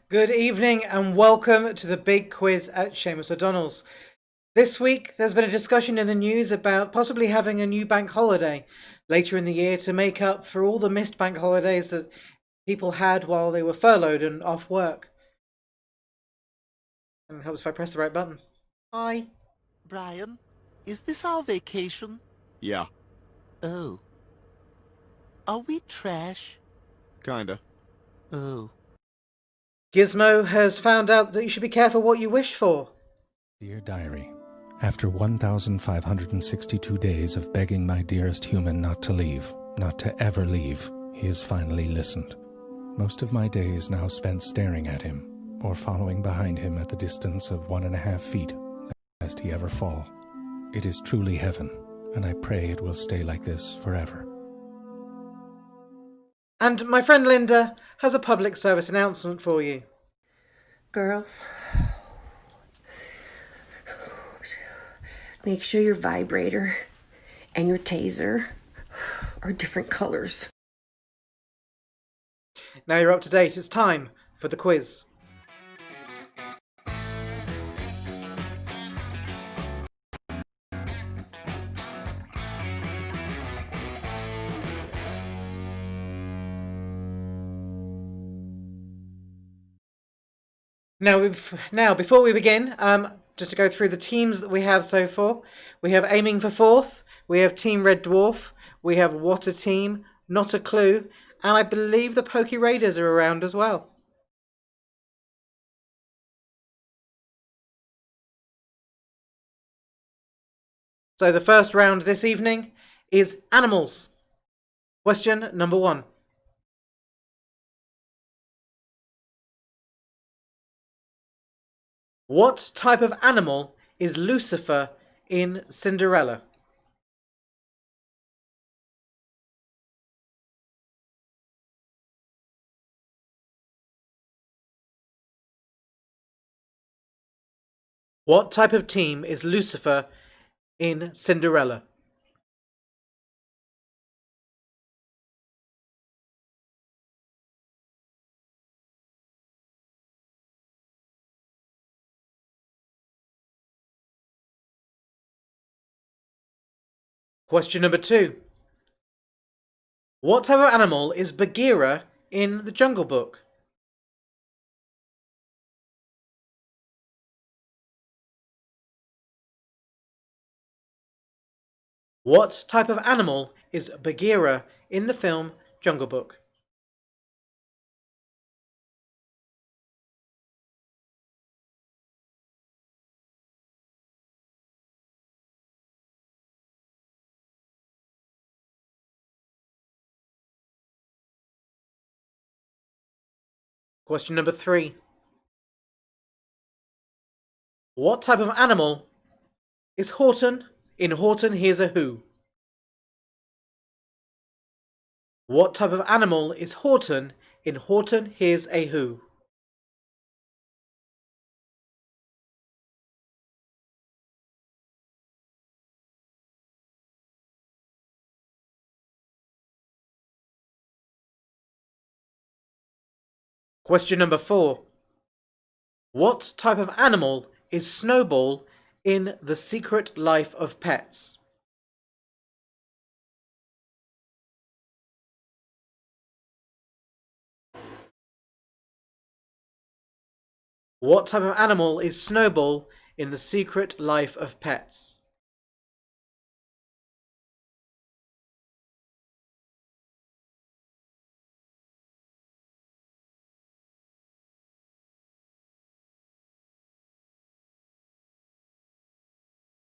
Good evening and welcome to the big quiz at Seamus O'Donnell's. This week there's been a discussion in the news about possibly having a new bank holiday later in the year to make up for all the missed bank holidays that people had while they were furloughed and off work. And it helps if I press the right button. Hi. Brian, is this our vacation? Yeah, Oh. Are we trash? kinda. Oh. Gizmo has found out that you should be careful what you wish for. Dear Diary, after 1,562 days of begging my dearest human not to leave, not to ever leave, he has finally listened. Most of my days now spent staring at him, or following behind him at the distance of 1.5 feet, lest he ever fall. It is truly heaven, and I pray it will stay like this forever. And my friend Linda has a public service announcement for you. Girls, make sure your vibrator and your taser are different colors. Now you're up to date, it's time for the quiz. Now, before we begin, just to go through the teams that we have so far, we have aiming for fourth, we have Team Red Dwarf, we have What a Team, Not a Clue, and I believe the Pokey Raiders are around as well. So the first round this evening is animals. Question number 1. What type of animal is Lucifer in Cinderella? What type of team is Lucifer in Cinderella? Question number 2. What type of animal is Bagheera in the Jungle Book? What type of animal is Bagheera in the film Jungle Book? Question number 3. What type of animal is Horton in Horton Hears a Who? What type of animal is Horton in Horton Hears a Who? Question number 4. What type of animal is Snowball in The Secret Life of Pets? What type of animal is Snowball in The Secret Life of Pets?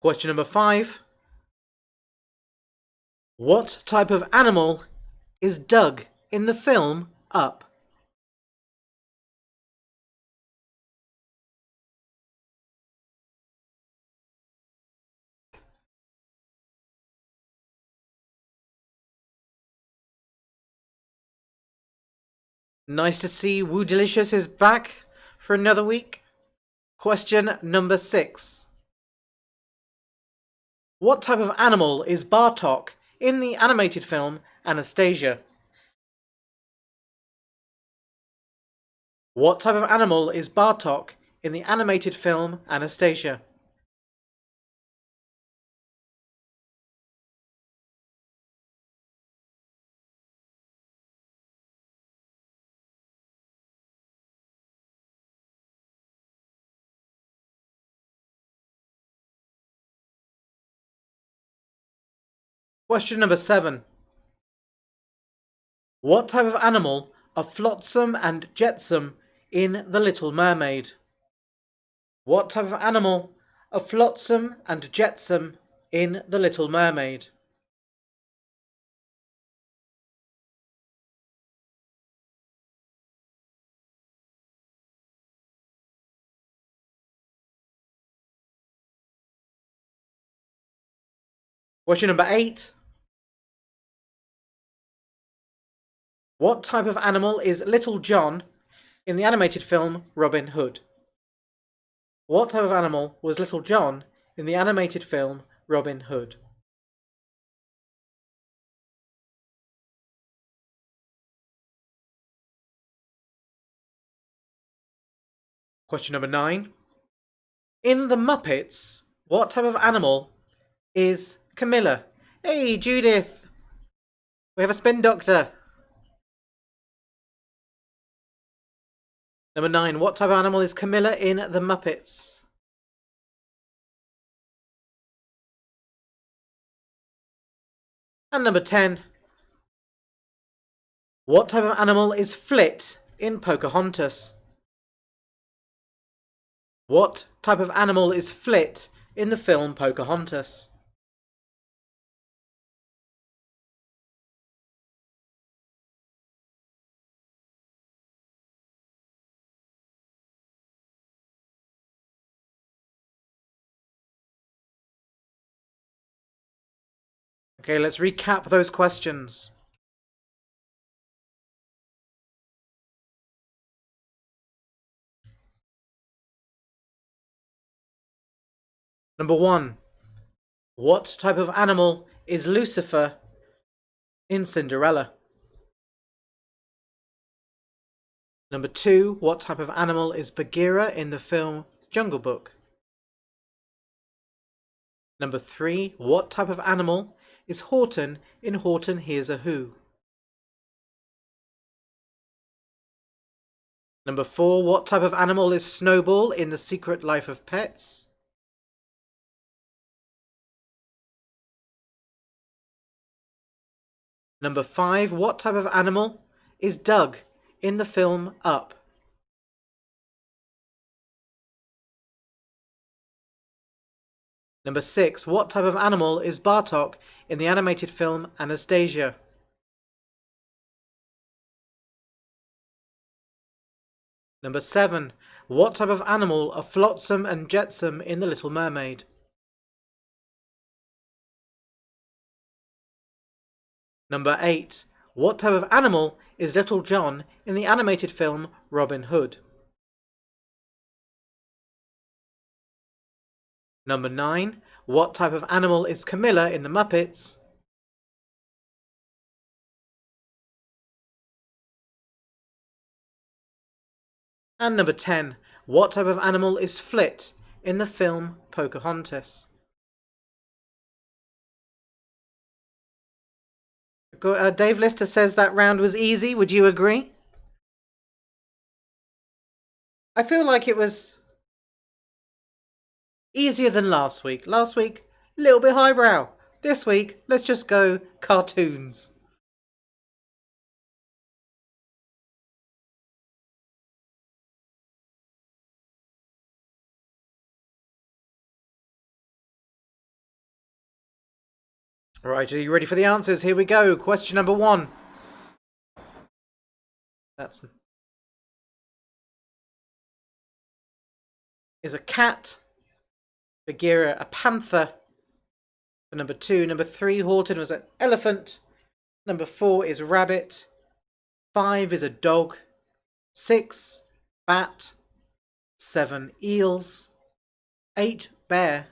Question number 5. What type of animal is Doug in the film Up? Nice to see Woo Delicious is back for another week. Question number 6. What type of animal is Bartok in the animated film Anastasia? What type of animal is Bartok in the animated film Anastasia? Question number 7. What type of animal are Flotsam and Jetsam in The Little Mermaid? What type of animal are Flotsam and Jetsam in The Little Mermaid? Question number 8. What type of animal is Little John in the animated film Robin Hood? What type of animal was Little John in the animated film Robin Hood? Question number 9. In The Muppets, what type of animal is Camilla? Hey, Judith! We have a spin doctor! Number 9. What type of animal is Camilla in The Muppets? And number 10. What type of animal is Flit in Pocahontas? What type of animal is Flit in the film Pocahontas? Okay, let's recap those questions. Number 1. What type of animal is Lucifer in Cinderella? Number 2. What type of animal is Bagheera in the film Jungle Book? Number 3. What type of animal is Horton in Horton Hears a Who? Number 4. What type of animal is Snowball in The Secret Life of Pets? Number 5. What type of animal is Doug in the film Up? Number 6. What type of animal is Bartok in the animated film Anastasia? Number 7. What type of animal are Flotsam and Jetsam in The Little Mermaid? Number 8. What type of animal is Little John in the animated film Robin Hood? Number 9. What type of animal is Camilla in The Muppets? And number 10. What type of animal is Flit in the film Pocahontas? Dave Lister says that round was easy. Would you agree? I feel like it was easier than last week. Last week, a little bit highbrow. This week, let's just go cartoons. Alright, are you ready for the answers? Here we go. Question number 1. Is a cat. Bagheera a panther. For number 2. Number 3, Horton was an elephant. Number 4 is rabbit. 5 is a dog. 6, bat. 7, eels. 8, bear.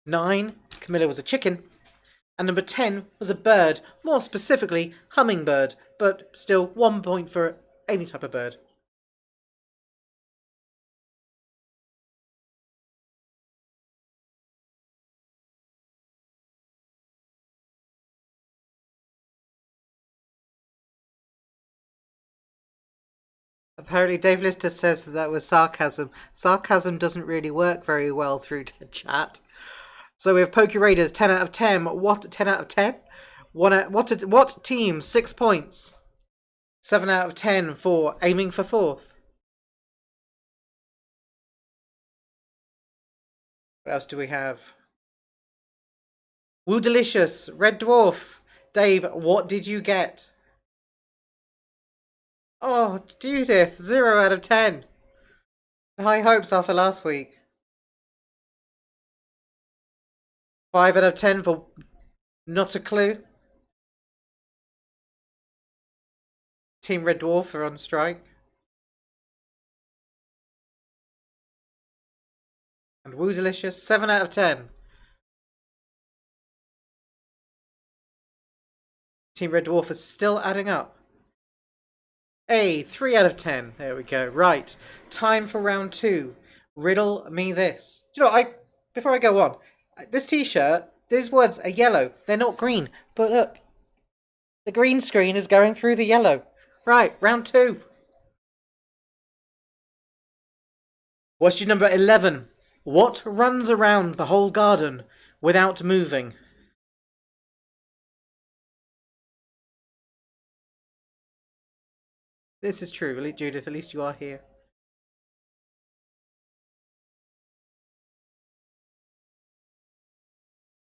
9, Camilla was a chicken. And number 10 was a bird, more specifically hummingbird, but still 1 point for any type of bird. Apparently, Dave Lister says that was sarcasm. Sarcasm doesn't really work very well through the chat. So we have Poke Raiders, 10 out of 10. What, 10 out of 10? What team? 6 points. 7 out of 10 for aiming for 4th. What else do we have? Woo Delicious, Red Dwarf. Dave, what did you get? Oh, Judith, 0 out of 10. High hopes after last week. 5 out of 10 for not a clue. Team Red Dwarf are on strike. And Woo Delicious, 7 out of 10. Team Red Dwarf is still adding up. Hey, 3 out of 10. There we go. Right. Time for round 2. Riddle me this. Do you know, before I go on, this t-shirt, these words are yellow. They're not green. But look, the green screen is going through the yellow. Right, round 2. Question number 11. What runs around the whole garden without moving? This is true, Judith. At least you are here.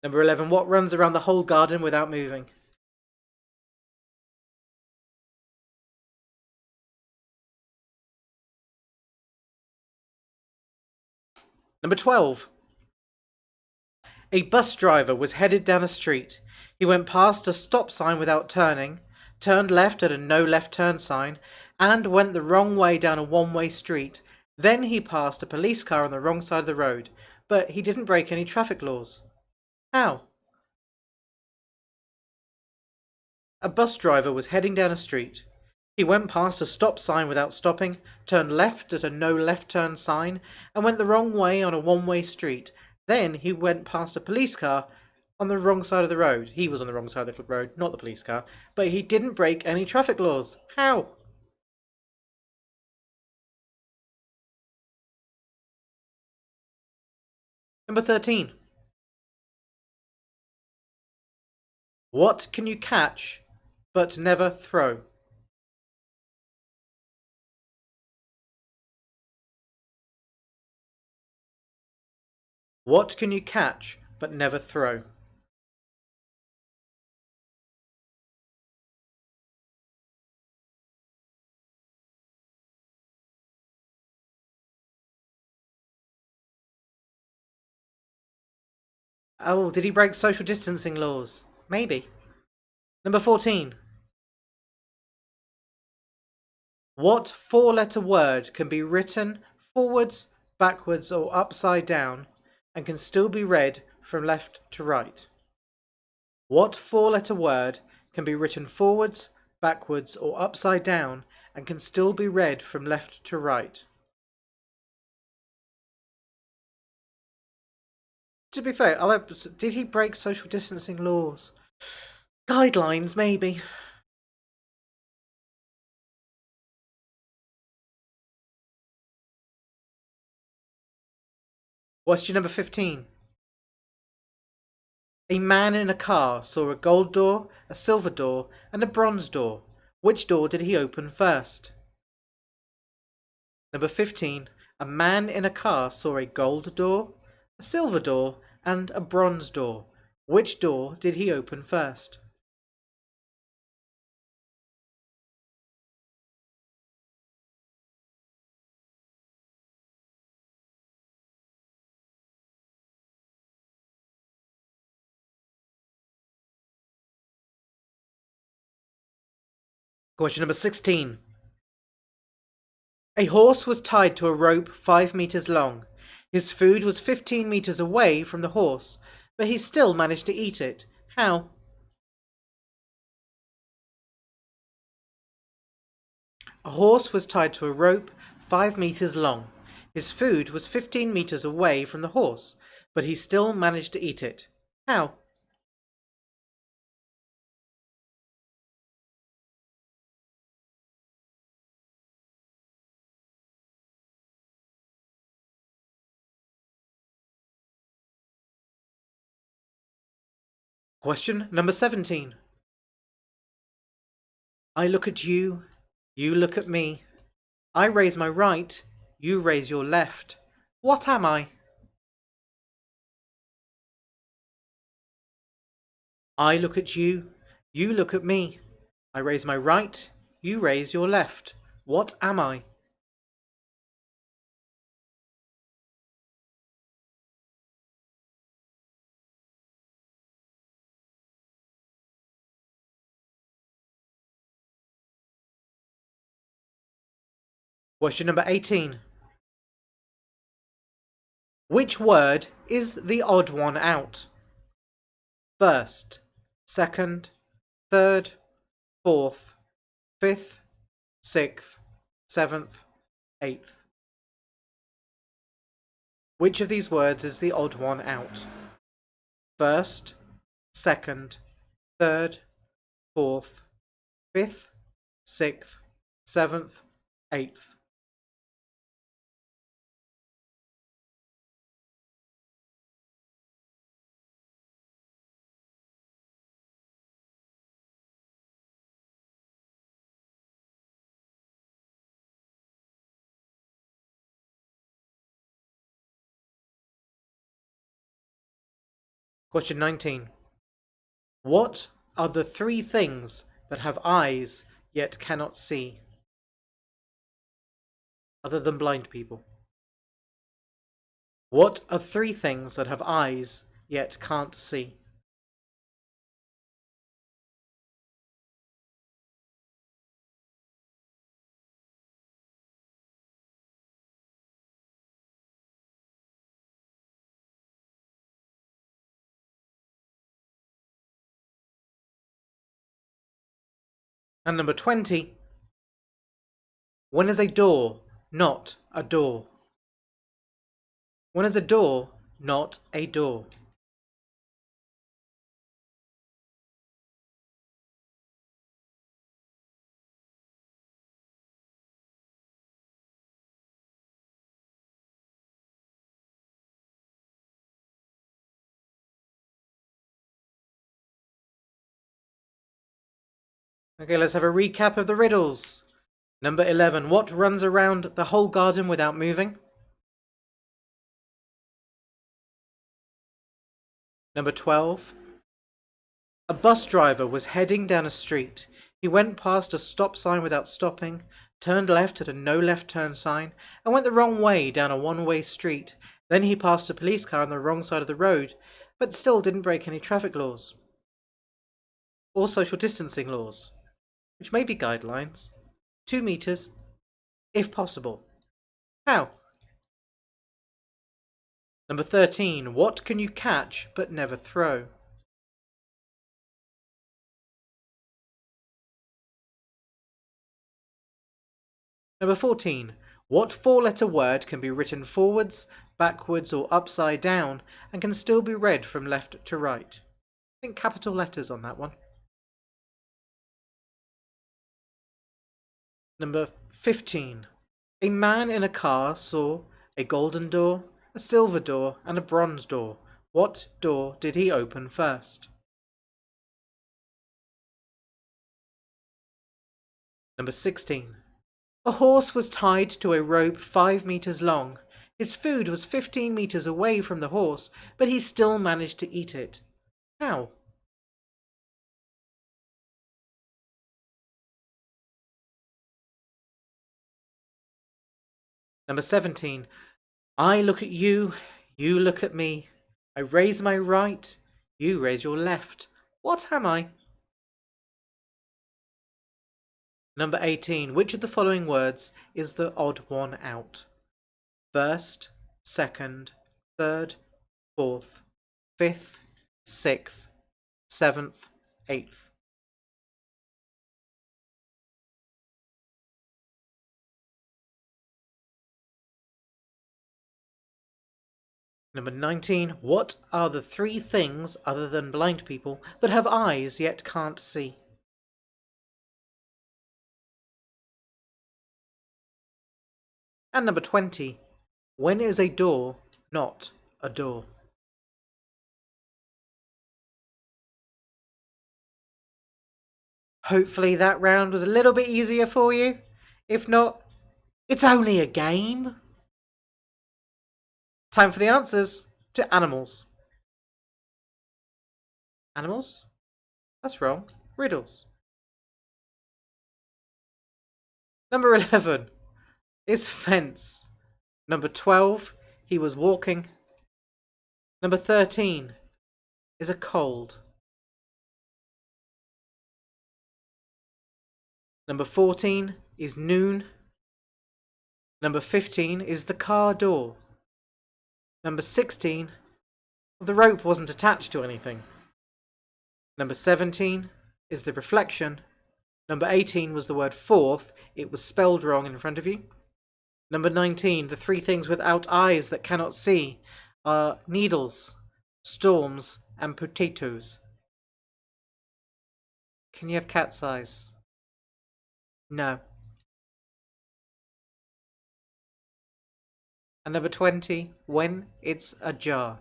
Number 11. What runs around the whole garden without moving? Number 12. A bus driver was headed down a street. He went past a stop sign without turning, turned left at a no left turn sign, and went the wrong way down a one-way street. Then he passed a police car on the wrong side of the road, but he didn't break any traffic laws. How? A bus driver was heading down a street. He went past a stop sign without stopping, turned left at a no left turn sign, and went the wrong way on a one-way street. Then he went past a police car on the wrong side of the road. He was on the wrong side of the road, not the police car, but he didn't break any traffic laws. How? Number 13. What can you catch but never throw? What can you catch but never throw? Oh, did he break social distancing laws? Maybe. Number 14. What four-letter word can be written forwards, backwards, or upside down and can still be read from left to right? What four-letter word can be written forwards, backwards, or upside down and can still be read from left to right? To be fair, did he break social distancing laws? Guidelines, maybe. Question number 15. A man in a car saw a gold door, a silver door, and a bronze door. Which door did he open first? Number 15. A man in a car saw a gold door, a silver door, and a bronze door. Which door did he open first? Question number 16. A horse was tied to a rope 5 meters long. His food was 15 meters away from the horse, but he still managed to eat it. How? A horse was tied to a rope 5 meters long. His food was 15 meters away from the horse, but he still managed to eat it. How? Question number 17. I look at you, you look at me. I raise my right, you raise your left. What am I? I look at you, you look at me. I raise my right, you raise your left. What am I? Question number 18. Which word is the odd one out? First, second, third, fourth, fifth, sixth, seventh, eighth. Which of these words is the odd one out? First, second, third, fourth, fifth, sixth, seventh, eighth. Question 19. What are the three things that have eyes yet cannot see, other than blind people? What are three things that have eyes yet can't see? And number 20. When is a door not a door? When is a door not a door? Okay, let's have a recap of the riddles. Number 11. What runs around the whole garden without moving? Number 12. A bus driver was heading down a street. He went past a stop sign without stopping, turned left at a no left turn sign, and went the wrong way down a one-way street. Then he passed a police car on the wrong side of the road, but still didn't break any traffic laws or social distancing laws, which may be guidelines. 2 meters, if possible. How? Number 13. What can you catch but never throw? Number 14. What four-letter word can be written forwards, backwards, or upside down and can still be read from left to right? Think capital letters on that one. Number 15. A man in a car saw a golden door, a silver door, and a bronze door. What door did he open first? Number 16. A horse was tied to a rope 5 meters long. His food was 15 meters away from the horse, but he still managed to eat it. How? Number 17. I look at you, you look at me. I raise my right, you raise your left. What am I? Number 18. Which of the following words is the odd one out? First, second, third, fourth, fifth, sixth, seventh, eighth. Number 19. What are the three things, other than blind people, that have eyes yet can't see? And number 20. When is a door not a door? Hopefully that round was a little bit easier for you. If not, it's only a game. Time for the answers to animals. Animals? That's wrong. Riddles. Number 11 is fence. Number 12, he was walking. Number 13 is a cold. Number 14 is noon. Number 15 is the car door. Number 16, the rope wasn't attached to anything. Number 17 is the reflection. Number 18 was the word fourth. It was spelled wrong in front of you. Number 19, the three things without eyes that cannot see are needles, storms, and potatoes. Can you have cat's eyes? No. And number 20, when it's ajar.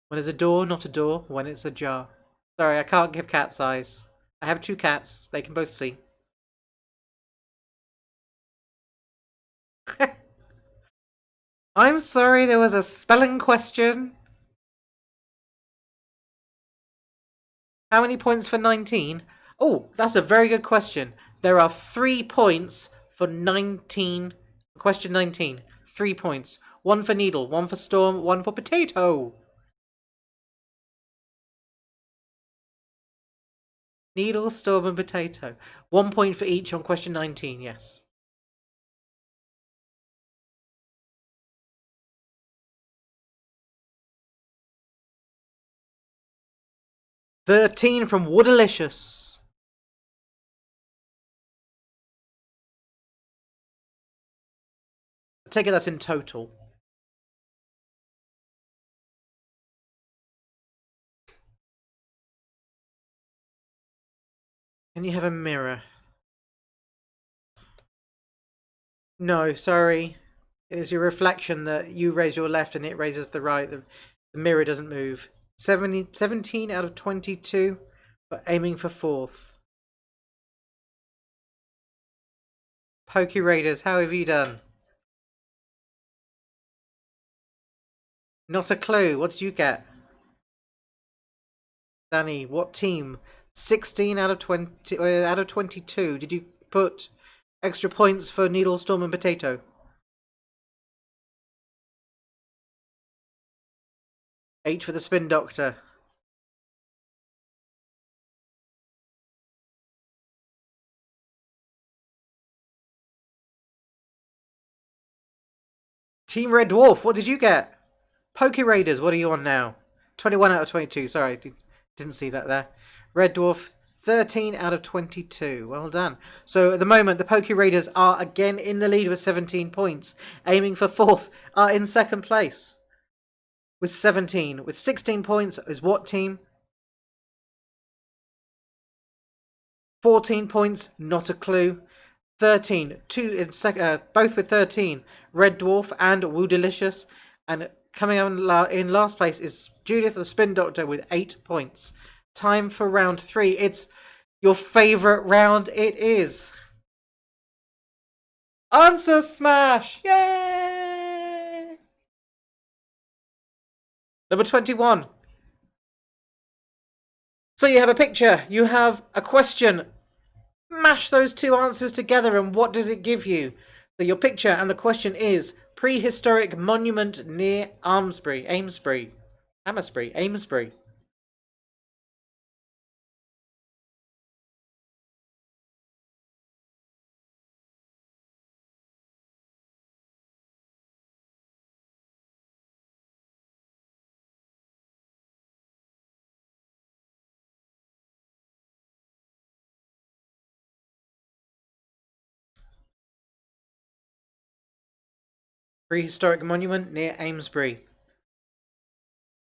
When it's a door, not a door, when it's a jar. Sorry, I can't give cat's eyes. I have two cats, they can both see. I'm sorry, there was a spelling question. How many points for 19? Oh, that's a very good question. There are 3 points for 19. Question 19. 3 points. 1 for needle, 1 for storm, 1 for potato. Needle, storm, and potato. 1 point for each on question 19, yes. $13 from Woodalicious. I take it that's in total. Can you have a mirror? No, sorry. It is your reflection that you raise your left and it raises the right. The mirror doesn't move. 17 out of 22, but aiming for fourth. Pokey Raiders, how have you done? Not a clue. What did you get? Danny, what team? 16 out of 20 out of 22. Did you put extra points for Needle, Storm, and Potato? 8 for the Spin Doctor. Team Red Dwarf, what did you get? Poke Raiders, what are you on now? 21 out of 22. Sorry, didn't see that there. Red Dwarf, 13 out of 22. Well done. So at the moment, the Poke Raiders are again in the lead with 17 points. Aiming for fourth, are in second place with 17. With 16 points is what team? 14 points, not a clue. 13, both with 13. Red Dwarf and Woo Delicious. And coming in last place is Judith the Spin Doctor with 8 points. Time for round 3. It's your favourite round. It is. Answer Smash! Yay! Number 21. So you have a picture. You have a question. Mash those two answers together and what does it give you? So your picture and the question is prehistoric monument near Amesbury. Prehistoric monument near Amesbury.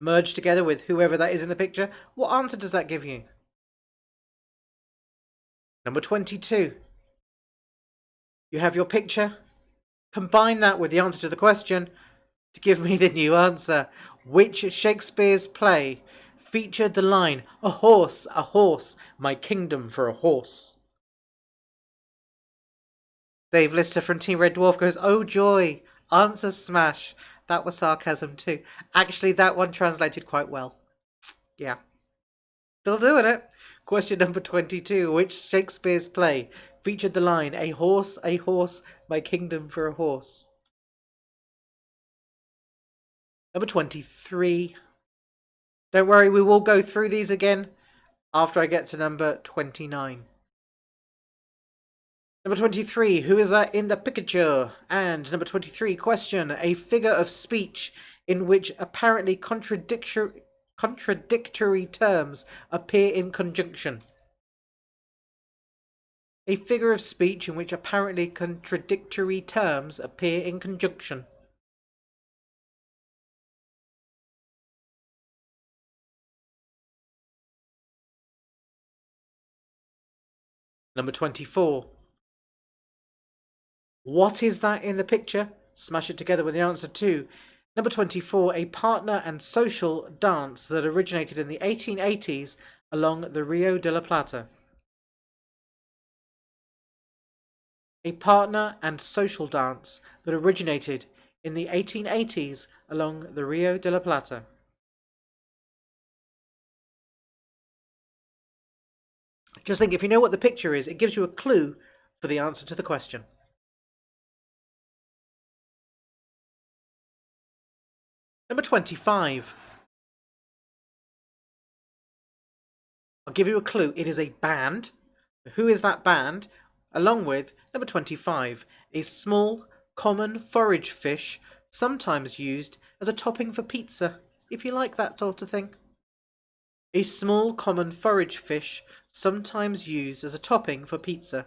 Merged together with whoever that is in the picture. What answer does that give you? Number 22. You have your picture. Combine that with the answer to the question to give me the new answer. Which Shakespeare's play featured the line, a horse, my kingdom for a horse? Dave Lister from Team Red Dwarf goes, "Oh joy, answer smash." That was sarcasm too. Actually, that one translated quite well. Yeah. Still doing it. Question number 22. Which Shakespeare's play featured the line, a horse, my kingdom for a horse"? Number 23. Don't worry, we will go through these again after I get to number 29. Number 23, who is that in the picture? And number 23, question, a figure of speech in which apparently contradictory terms appear in conjunction. A figure of speech in which apparently contradictory terms appear in conjunction. Number 24. What is that in the picture? Smash it together with the answer to number 24, a partner and social dance that originated in the 1880s along the Rio de la Plata. A partner and social dance that originated in the 1880s along the Rio de la Plata. Just think, if you know what the picture is, it gives you a clue for the answer to the question. Number 25. I'll give you a clue. It is a band. Who is that band? Along with number 25, a small, common forage fish, sometimes used as a topping for pizza, if you like that sort of thing. A small, common forage fish, sometimes used as a topping for pizza.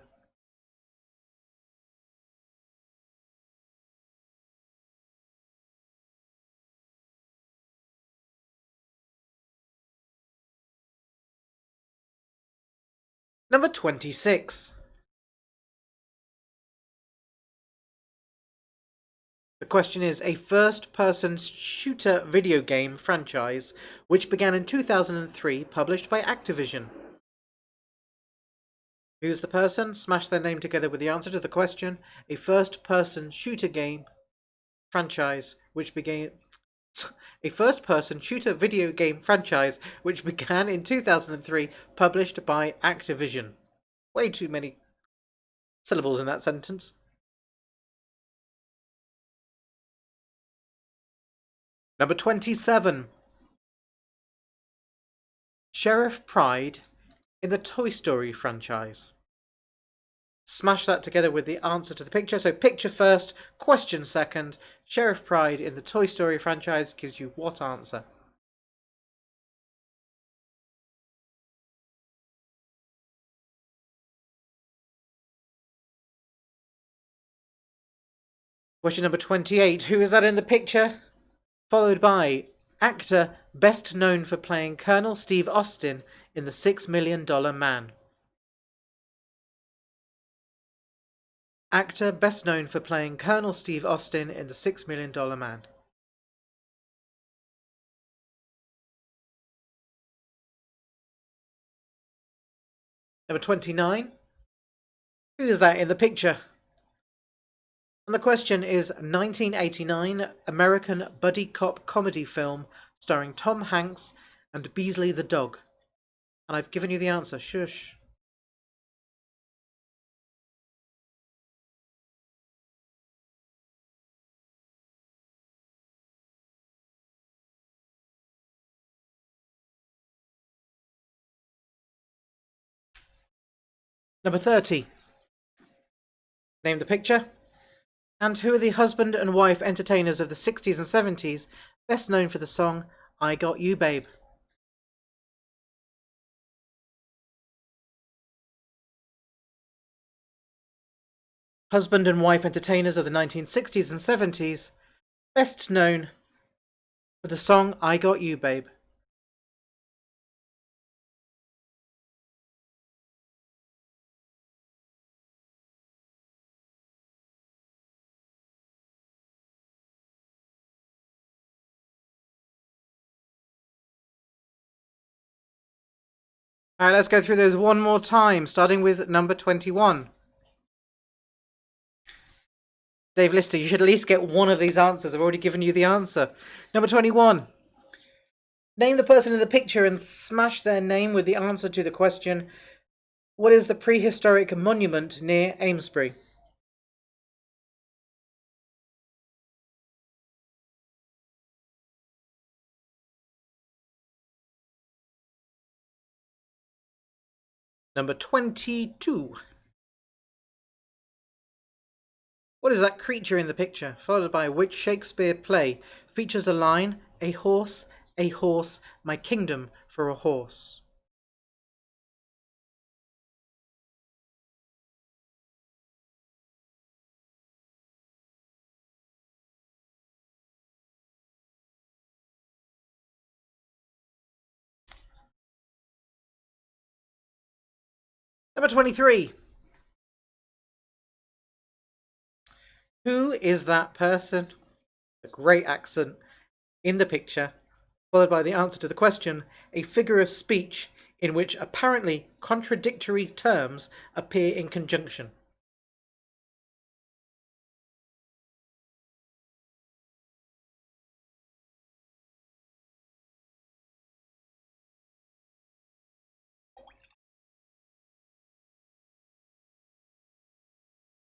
Number 26. The question is a first-person shooter video game franchise which began in 2003, published by Activision. Who's the person? Smash their name together with the answer to the question. A first-person shooter game franchise which began... A first-person shooter video game franchise which began in 2003, published by Activision. Way too many syllables in that sentence. Number 27. Sheriff Pride in the Toy Story franchise. Smash that together with the answer to the picture. So picture first, question second. Sheriff Pride in the Toy Story franchise gives you what answer? Question number 28. Who is that in the picture? Followed by actor best known for playing Colonel Steve Austin in The $6 Million Man. Actor best known for playing Colonel Steve Austin in The $6 Million Man. Number 29. Who is that in the picture? And the question is 1989 American buddy cop comedy film starring Tom Hanks and Beasley the dog. And I've given you the answer. Shush. Number 30. Name the picture. And who are the husband and wife entertainers of the 60s and 70s, best known for the song I Got You Babe? Husband and wife entertainers of the 1960s and 70s, best known for the song I Got You Babe. Alright, let's go through those one more time, starting with number 21. Dave Lister, you should at least get one of these answers. I've already given you the answer. Number 21. Name the person in the picture and smash their name with the answer to the question, what is the prehistoric monument near Amesbury? Number 22. What is that creature in the picture, followed by which Shakespeare play features the line, a horse, my kingdom for a horse? Number 23. Who is that person? A great accent in the picture, followed by the answer to the question, a figure of speech in which apparently contradictory terms appear in conjunction.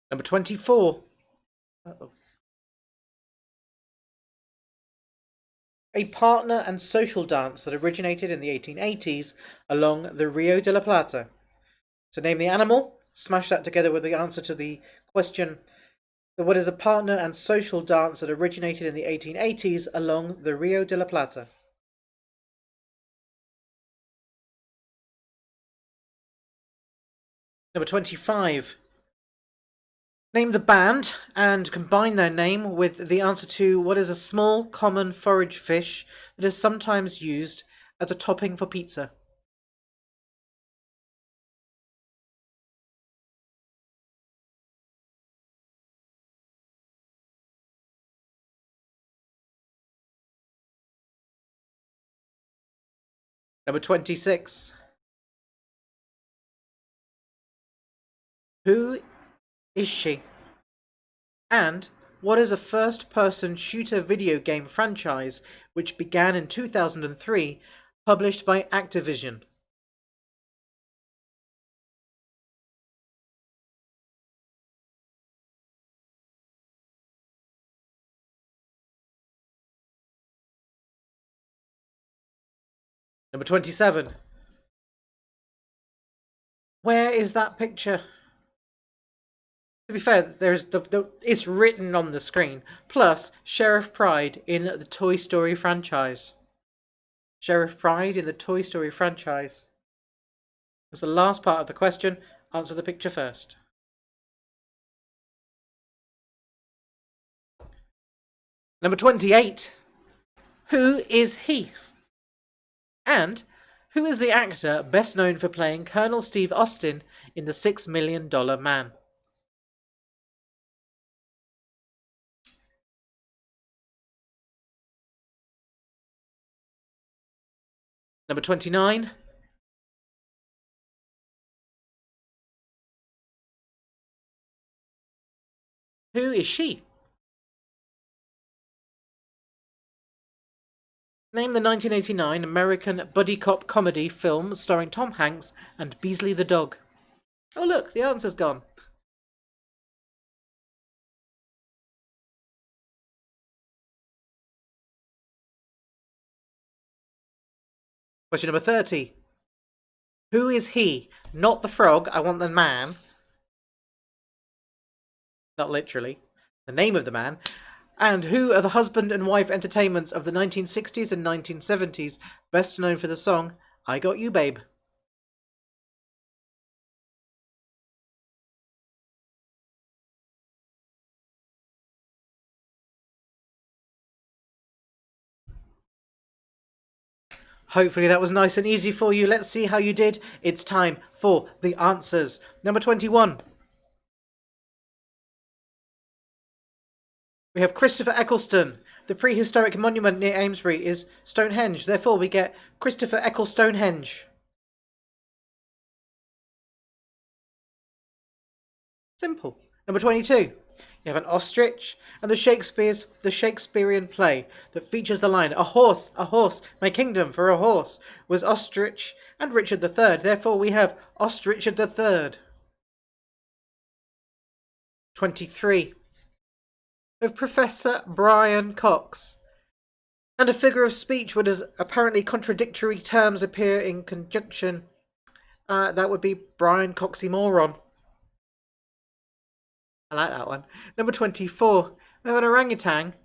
Number 24. Uh-oh. A partner and social dance that originated in the 1880s along the Rio de la Plata. So name the animal, smash that together with the answer to the question, what is a partner and social dance that originated in the 1880s along the Rio de la Plata? Number 25. Name the band and combine their name with the answer to what is a small common forage fish that is sometimes used as a topping for pizza. Number 26. Who is she? And what is a first-person shooter video game franchise which began in 2003, published by Activision? Number 27. Where is that picture? To be fair, there's it's written on the screen. Plus, Sheriff Pride in the Toy Story franchise. Sheriff Pride in the Toy Story franchise. That's the last part of the question. Answer the picture first. Number 28. Who is he? And who is the actor best known for playing Colonel Steve Austin in The $6 Million Man? Number 29. Who is she? Name the 1989 American buddy cop comedy film starring Tom Hanks and Beasley the dog. Oh look, the answer's gone. Question number 30. Who is he? Not the frog, I want the man. Not literally. The name of the man. And who are the husband and wife entertainments of the 1960s and 1970s, best known for the song I Got You Babe? Hopefully that was nice and easy for you. Let's see how you did. It's time for the answers. Number 21. We have Christopher Eccleston. The prehistoric monument near Amesbury is Stonehenge. Therefore, we get Christopher Ecclestonehenge. Simple. Number 22. You have an ostrich, and the Shakespearean play that features the line, a horse, my kingdom for a horse," was Ostrich and Richard III. Therefore, we have Ostrich III. 23. Of Professor Brian Cox. And a figure of speech where does apparently contradictory terms appear in conjunction. That would be Brian Coxymoron. I like that one. Number 24. We have an orangutan,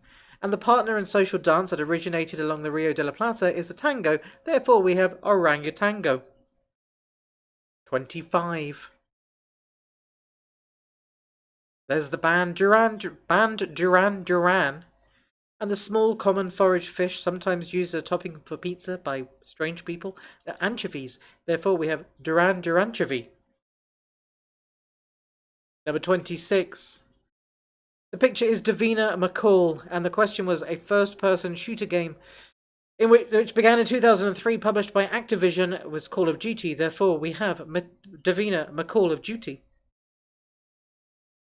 and the partner and social dance that originated along the Rio de la Plata is the tango. Therefore, we have orangutango. 25. There's the band Duran Duran, and the small common forage fish sometimes used as a topping for pizza by strange people. They're anchovies. Therefore, we have Duran Duranchovy. Number 26. The picture is Davina McCall, and the question was a first-person shooter game which began in 2003, published by Activision. It was Call of Duty. Therefore, we have Davina McCall of Duty.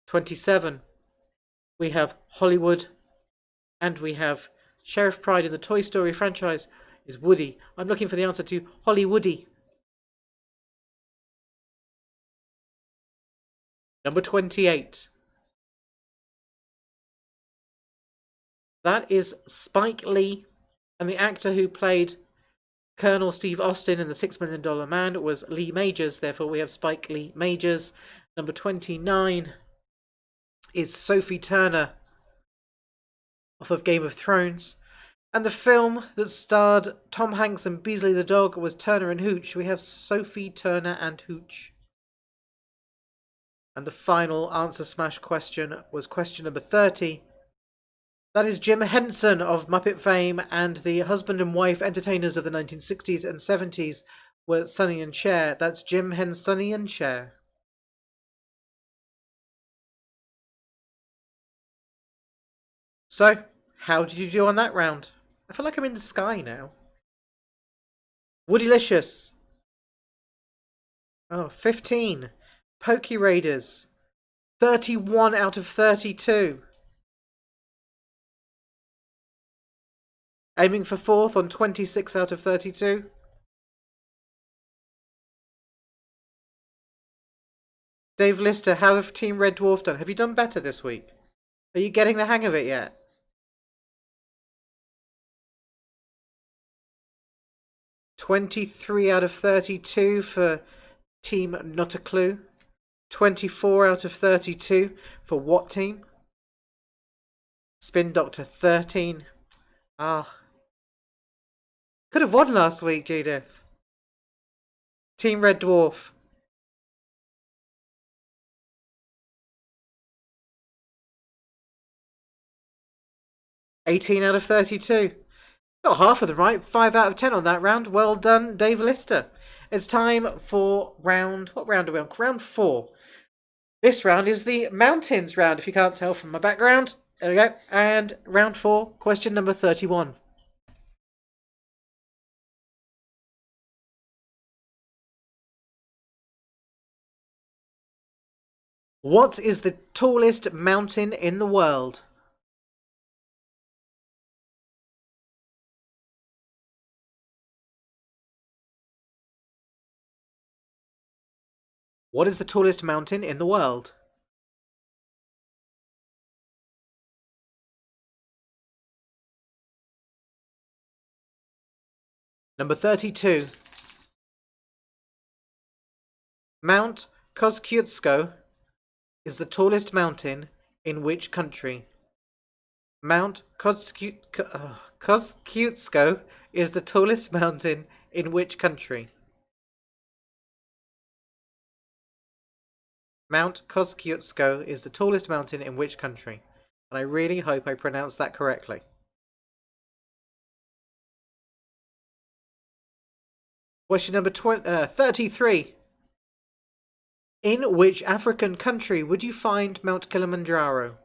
27. We have Hollywood, and we have Sheriff Pride in the Toy Story franchise is Woody. I'm looking for the answer to Hollywoody. Number 28. That is Spike Lee, and the actor who played Colonel Steve Austin in The $6 Million Man was Lee Majors. Therefore, we have Spike Lee Majors. Number 29 is Sophie Turner off of Game of Thrones. And the film that starred Tom Hanks and Beasley the dog was Turner and Hooch. We have Sophie Turner and Hooch. And the final answer smash question was question number 30. That is Jim Henson of Muppet fame, and the husband and wife entertainers of the 1960s and 70s were Sonny and Cher. That's Jim Henson, Sonny and Cher. So, how did you do on that round? I feel like I'm in the sky now. Woodylicious. Oh, 15. Pokey Raiders. 31 out of 32. Aiming for fourth on 26 out of 32. Dave Lister, how have Team Red Dwarf done? Have you done better this week? Are you getting the hang of it yet? 23 out of 32 for Team Not a Clue. 24 out of 32 for what team? Spin Doctor 13. Could have won last week, Judith. Team Red Dwarf. $18 out of 32. Got half of them right. 5 out of 10 on that round. Well done, Dave Lister. It's time for round... What round are we on? Round 4. This round is the mountains round, if you can't tell from my background. There we go. And round 4, question number 31. What is the tallest mountain in the world? What is the tallest mountain in the world? Number 32. Mount Kosciuszko is the tallest mountain in which country? Mount Kosciuszko is the tallest mountain in which country? Mount Kosciuszko is the tallest mountain in which country? And I really hope I pronounced that correctly. Question number 33. In which African country would you find Mount Kilimanjaro?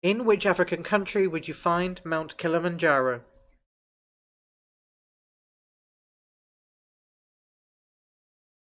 In which African country would you find Mount Kilimanjaro?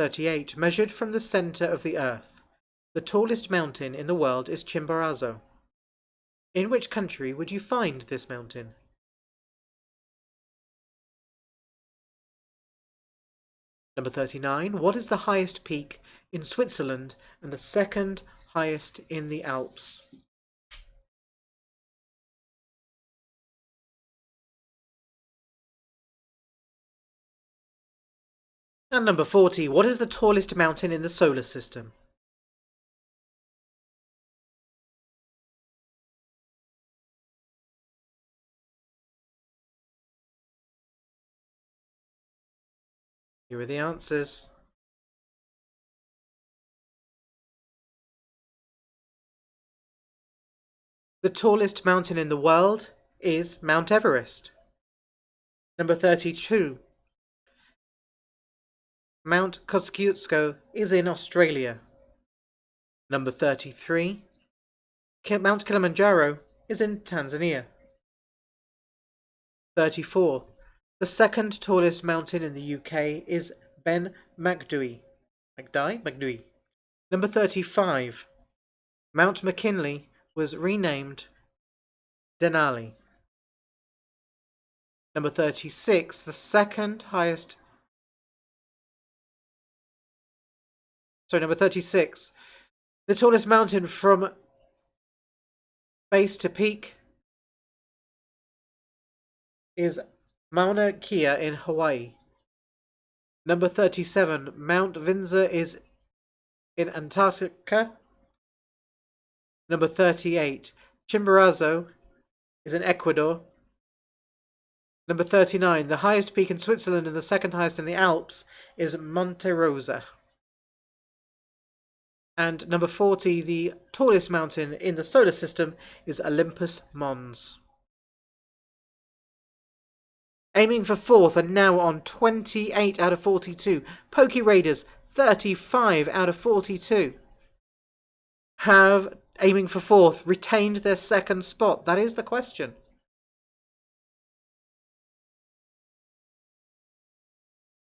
38. Measured from the center of the Earth, the tallest mountain in the world is Chimborazo. In which country would you find this mountain? Number 39. What is the highest peak in Switzerland and the second highest in the Alps? And number 40. What is the tallest mountain in the solar system? Here are the answers. The tallest mountain in the world is Mount Everest. Number 32. Mount Kosciuszko is in Australia. Number 33. Mount Kilimanjaro is in Tanzania. 34. The second tallest mountain in the UK is Ben Macdui. Macdui. Number 35. Mount McKinley was renamed Denali. Number 36. The second highest... number 36. The tallest mountain from base to peak is Mauna Kea in Hawaii. Number 37. Mount Vinza is in Antarctica. Number 38. Chimborazo is in Ecuador. Number 39. The highest peak in Switzerland and the second highest in the Alps is Monte Rosa. And number 40. The tallest mountain in the solar system is Olympus Mons. Aiming for fourth and now on 28 out of 42. Poke Raiders, 35 out of 42. Have, aiming for fourth, retained their second spot? That is the question.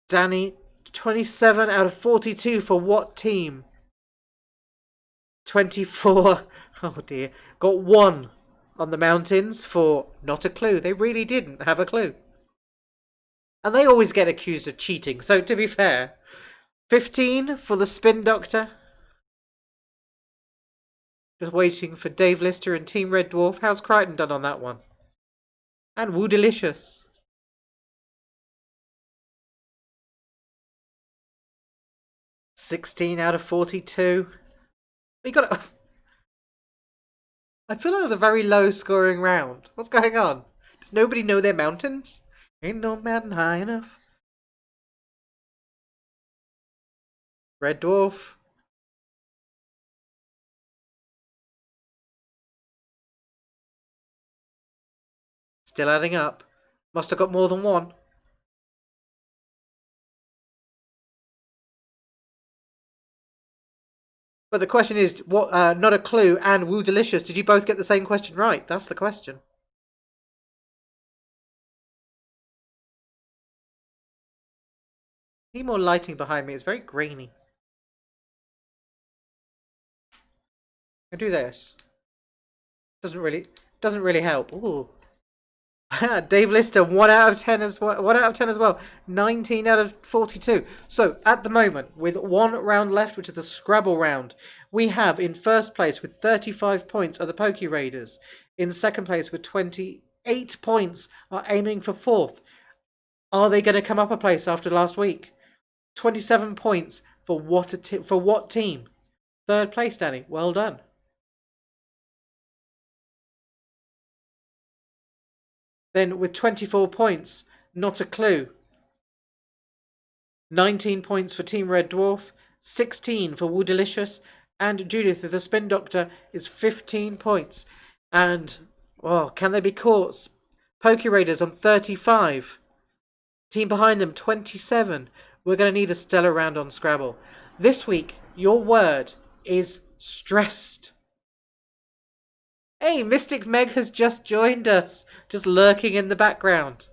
Danny, 27 out of 42 for what team? 24. Oh dear. Got one on the mountains for not a clue. They really didn't have a clue. And they always get accused of cheating, so to be fair. 15 for the Spin Doctor. Just waiting for Dave Lister and Team Red Dwarf. How's Crichton done on that one? And Woo Delicious. $16 out of 42. You got. I feel like it was a very low scoring round. What's going on? Does nobody know their mountains? Ain't no mountain high enough. Red Dwarf. Still adding up. Must have got more than one. But the question is, what? Not a clue and Woo Delicious. Did you both get the same question right? That's the question. Need more lighting behind me. It's very grainy. I can do this. Doesn't really help. Ooh. Dave Lister, 1 out of 10 as well. 1 out of 10 as well. 19 out of 42. So at the moment, with one round left, which is the Scrabble round, we have in first place with 35 points are the Poke Raiders. In second place with 28 points are aiming for fourth. Are they going to come up a place after last week? 27 points for what team? Third place, Danny. Well done. Then with 24 points, not a clue. 19 points for Team Red Dwarf, 16 for Woo Delicious, and Judith the Spin Doctor is 15 points. And, well, can they be caught? Poke Raiders on 35. Team behind them, 27. We're going to need a stellar round on Scrabble. This week, your word is stressed. Hey, Mystic Meg has just joined us, just lurking in the background.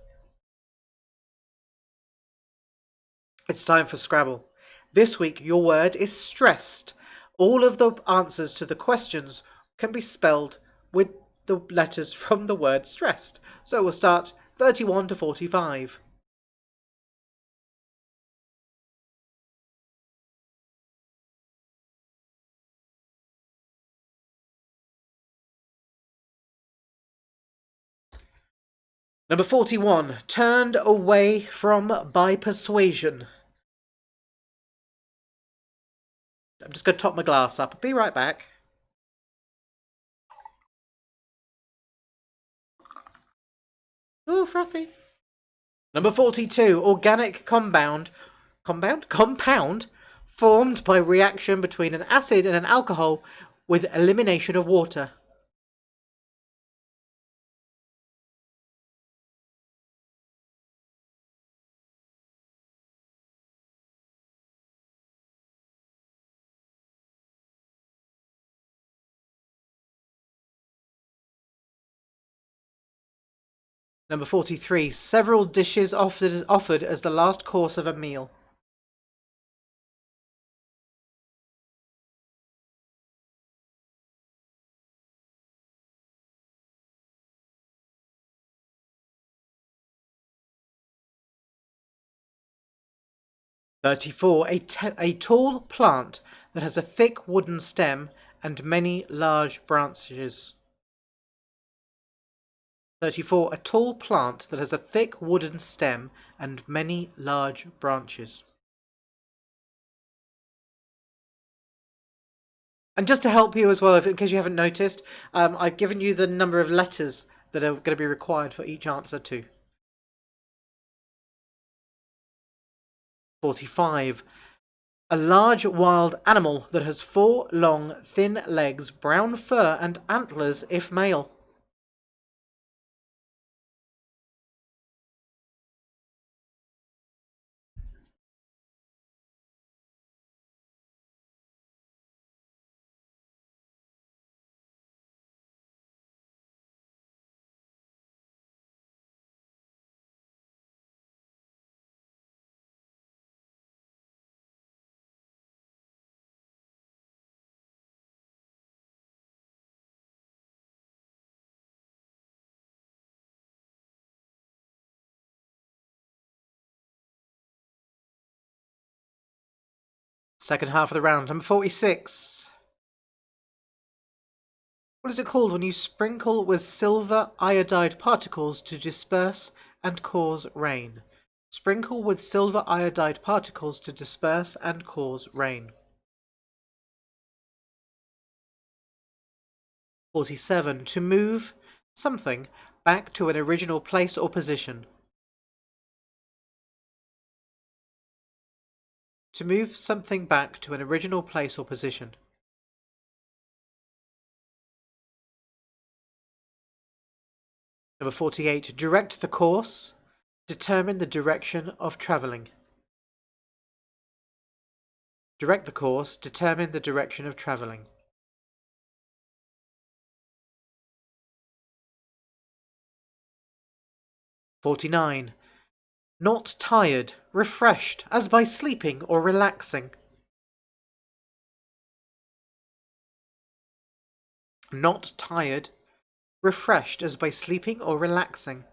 It's time for Scrabble. This week, your word is stressed. All of the answers to the questions can be spelled with the letters from the word stressed. So we'll start 31 to 45. Number 41, turned away from by persuasion. I'm just going to top my glass up. I'll be right back. Ooh, frothy. Number 42, organic compound formed by reaction between an acid and an alcohol with elimination of water. Number 43, several dishes offered as the last course of a meal. "34. A tall plant that has a thick wooden stem and many large branches. 34. A tall plant that has a thick wooden stem and many large branches. And just to help you as well, in case you haven't noticed, I've given you the number of letters that are going to be required for each answer too. 45. A large wild animal that has 4 long, thin legs, brown fur, and antlers if male. Second half of the round. Number 46. What is it called when you sprinkle with silver iodide particles to disperse and cause rain? Sprinkle with silver iodide particles to disperse and cause rain. 47. To move something back to an original place or position. To move something back to an original place or position. Number 48. Direct the course. Determine the direction of travelling. Direct the course. Determine the direction of travelling. 49. Not tired, refreshed, as by sleeping or relaxing. Not tired, refreshed, as by sleeping or relaxing.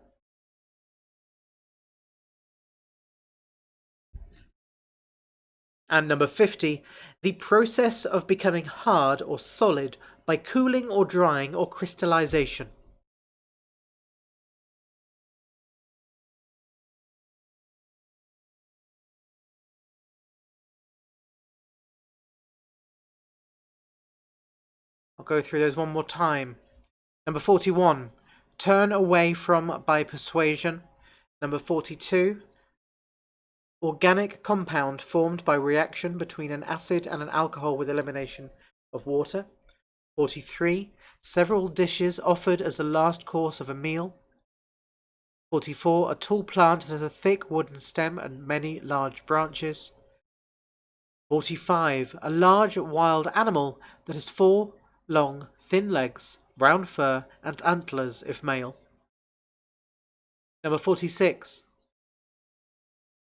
And number 50. The process of becoming hard or solid by cooling or drying or crystallization. I'll go through those one more time. Number 41. Turn away from by persuasion. Number 42. Organic compound formed by reaction between an acid and an alcohol with elimination of water. 43. Several dishes offered as the last course of a meal. 44. A tall plant that has a thick wooden stem and many large branches. 45. A large wild animal that has 4 long, thin legs, brown fur, and antlers if male. Number 46.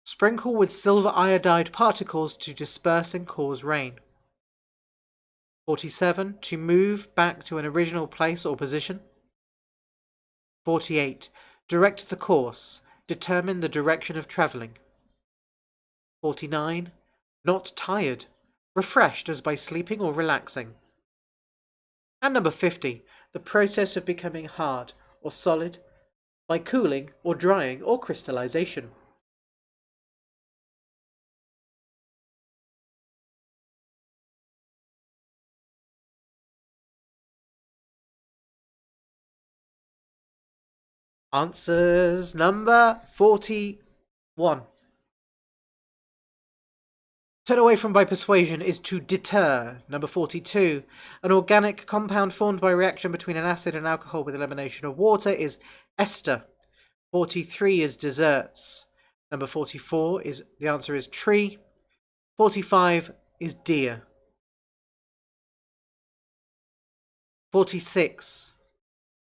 Sprinkle with silver iodide particles to disperse and cause rain. 47. To move back to an original place or position. 48. Direct the course. Determine the direction of travelling. 49. Not tired. Refreshed as by sleeping or relaxing. And number 50. The process of becoming hard or solid by cooling or drying or crystallization. Answers number 41. Turn away from by persuasion is to deter. Number 42. An organic compound formed by reaction between an acid and alcohol with elimination of water is ester. 43 is desserts. Number 44 is the answer is tree. 45 is deer. 46.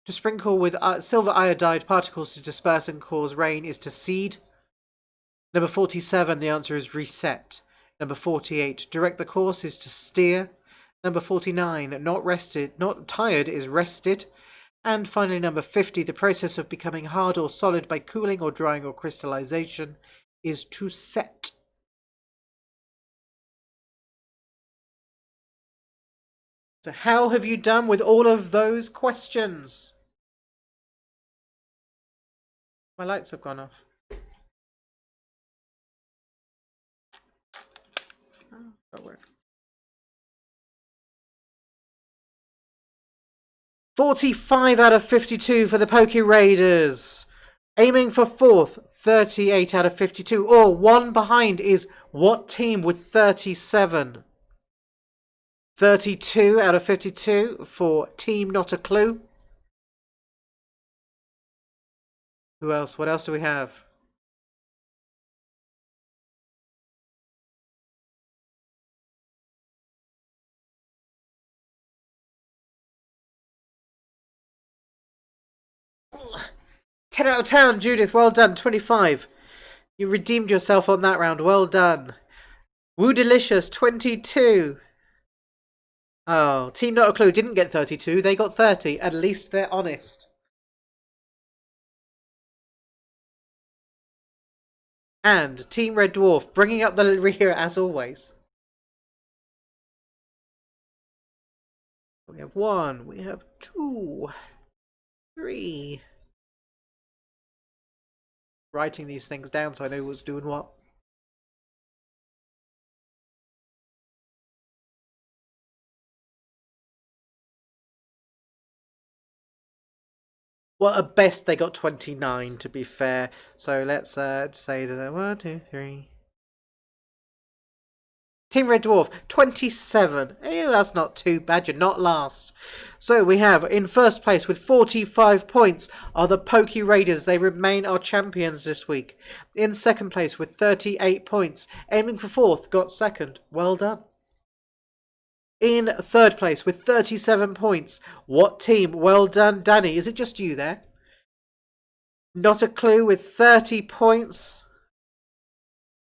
To sprinkle with silver iodide particles to disperse and cause rain is to seed. Number 47, the answer is reset. Number 48, direct the course is to steer. Number 49, not tired is rested. And finally, number 50, the process of becoming hard or solid by cooling or drying or crystallization is to set. So how have you done with all of those questions? My lights have gone off. Oh, that worked. 45 out of 52 for the Poke Raiders. Aiming for fourth, 38 out of 52. Or one behind is what team with 37? 32 out of 52 for Team Not a Clue. Who else? What else do we have? Ooh. 10 out of 10, Judith. Well done. 25. You redeemed yourself on that round. Well done. Woo Delicious, 22. Oh, Team Not a Clue didn't get 32. They got 30. At least they're honest. And Team Red Dwarf bringing up the rear as always. We have 1, we have 2, 3. Writing these things down so I know who's doing what. Well, at best they got 29 to be fair. So let's say that 1, 2, 3. Team Red Dwarf, 27. That's not too bad. You're not last. So we have in first place with 45 points are the Poke Raiders. They remain our champions this week. In second place with 38 points, aiming for fourth, got second. Well done. In third place with 37 points, what team? Well done, Danny. Is it just you there? Not a Clue with 30 points.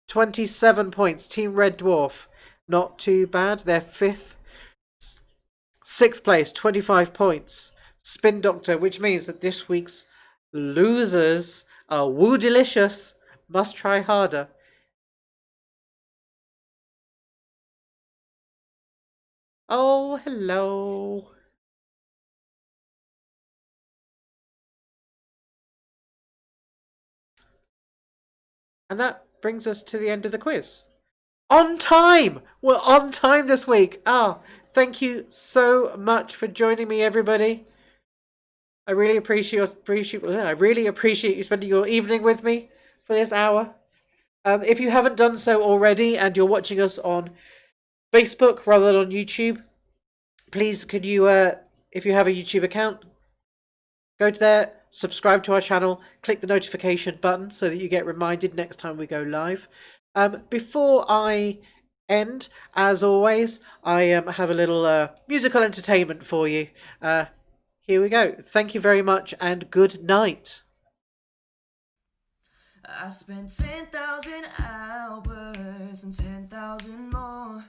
27 points, Team Red Dwarf. Not too bad. They're fifth. Sixth place, 25 points. Spin Doctor, which means that this week's losers are Woo Delicious. Must try harder. Oh, hello. And that brings us to the end of the quiz. On time! We're on time this week. Thank you so much for joining me, everybody. I really appreciate you spending your evening with me for this hour. If you haven't done so already and you're watching us on Facebook rather than on YouTube, please could you, if you have a YouTube account, go to there, subscribe to our channel, click the notification button so that you get reminded next time we go live. Before I end, as always, I have a little musical entertainment for you. Here we go. Thank you very much and good night. I spent 10,000 hours and 10,000 more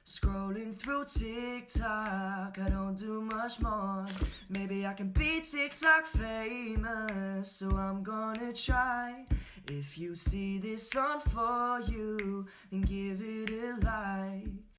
scrolling through TikTok. I don't do much more. Maybe I can be TikTok famous, so I'm gonna try. If you see this on For You, then give it a like.